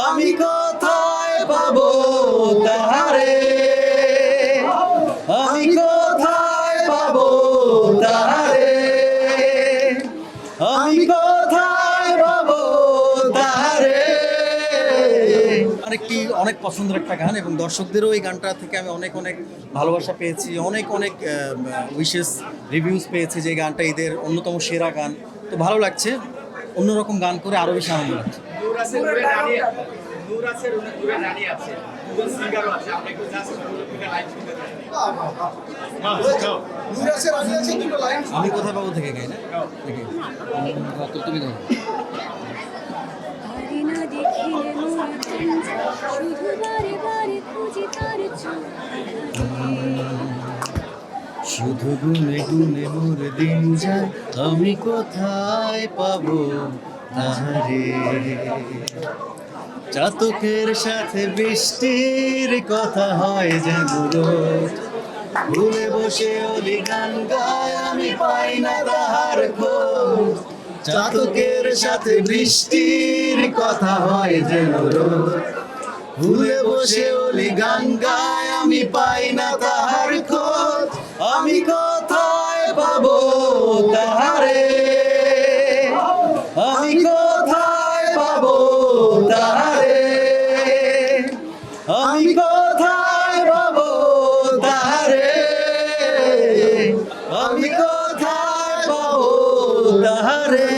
আমি কোথায় পাবো তাহারে, আমি কোথায় পাবো তাহারে, আমি কোথায় পাবো তাহারে। অনেক পছন্দের একটা গান এবং দর্শকদেরও এই গানটা থেকে আমি অনেক অনেক ভালোবাসা পেয়েছি, অনেক অনেক উইশেস রিভিউজ পেয়েছি যে এই গানটা ঈদের অন্যতম সেরা গান। তো ভালো লাগছে, অন্যরকম গান করে আরও বেশি আনন্দ লাগছে। আমি কোথায় পাবো থেকে গাই না তুমি গাও। শুধু গুনে গুনে মোর দিন যায়, আমি কোথায় পাবো তাহারে। চাতকের সাথে বৃষ্টির কথা হয় যেন রোজ, ভুলে বসে অলি গান গায়, আমি পাই না তাহার খোঁজ। চাতকের সাথে বৃষ্টির কথা হয় যেন রোজ, ভুলে বসে অলি গান গায়, আমি পাই না তাহার খোঁজ। আমি কোথায় পাবো তাহারে, আমি কোথায় পাবো তাহারে, আমি কোথায় পাবো তাহারে, আমি কোথায় পাবো তাহারে।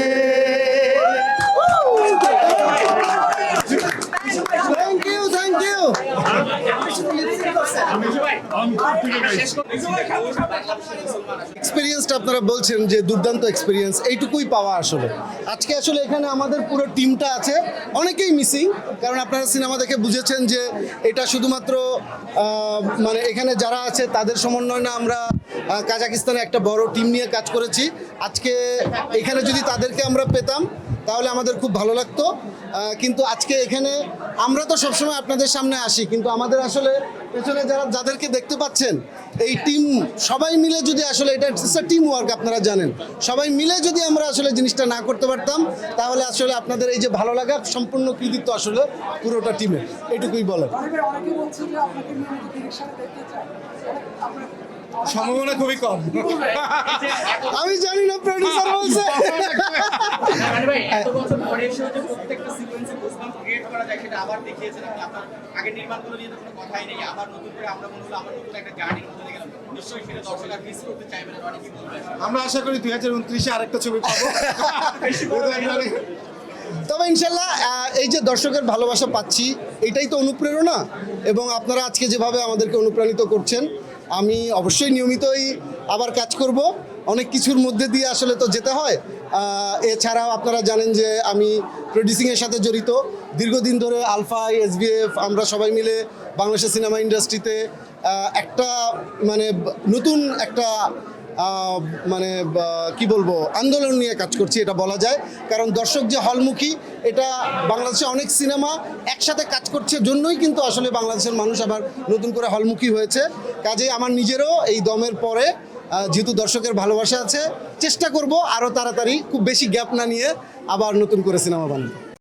এক্সপেরিয়েন্সটা আপনারা বলছেন যে দুর্দান্ত এক্সপেরিয়েন্স, এইটুকুই পাওয়া আসলে। আজকে আসলে এখানে আমাদের পুরো টিমটা আছে, অনেকেই মিসিং, কারণ আপনারা সিনেমা দেখে বুঝেছেন যে এটা শুধুমাত্র মানে এখানে যারা আছে তাদের সমন্বয় না, আমরা কাজাকিস্তানে একটা বড় টিম নিয়ে কাজ করেছি। আজকে এখানে যদি তাদেরকে আমরা পেতাম তাহলে আমাদের খুব ভালো লাগতো, কিন্তু আজকে এখানে আমরা তো সবসময় আপনাদের সামনে আসি, কিন্তু আমাদের আসলে পেছনে যাদেরকে দেখতে পাচ্ছেন এই টিম সবাই মিলে যদি আসলে এটা টিম ওয়ার্ক, আপনারা জানেন, সবাই মিলে যদি আমরা আসলে জিনিসটা না করতে পারতাম তাহলে আসলে আপনাদের এই যে ভালো লাগা সম্পূর্ণ কৃতিত্ব আসলে পুরোটা টিমের, এটুকুই বলেন। সম্ভাবনা খুবই কম, আমি জানি না, প্রোডিউসার বলছে। আমরা আশা করি 2029-এ আরেকটা ছবি পাবো। তবে ইনশাল্লাহ এই যে দর্শকের ভালোবাসা পাচ্ছি এটাই তো অনুপ্রেরণা, এবং আপনারা আজকে যেভাবে আমাদেরকে অনুপ্রাণিত করছেন, আমি অবশ্যই নিয়মিতই আবার কাজ করব। অনেক কিছুর মধ্যে দিয়ে আসলে তো যেতে হয়। এছাড়াও আপনারা জানেন যে আমি প্রডিউসিংয়ের সাথে জড়িত দীর্ঘদিন ধরে। আলফা, এসবিএফ, আমরা সবাই মিলে বাংলাদেশের সিনেমা ইন্ডাস্ট্রিতে একটা মানে নতুন একটা মানে কি বলবো আন্দোলন নিয়ে কাজ করছি, এটা বলা যায়। কারণ দর্শক যে হলমুখী, এটা বাংলাদেশে অনেক সিনেমা একসাথে কাজ করছে জন্যই কিন্তু আসলে বাংলাদেশের মানুষ আবার নতুন করে হলমুখী হয়েছে। কাজেই আমার নিজেরও এই দমের পরে যেহেতু দর্শকের ভালোবাসা আছে, চেষ্টা করব আরও তাড়াতাড়ি, খুব বেশি গ্যাপ না নিয়ে আবার নতুন করে সিনেমা বানাতে।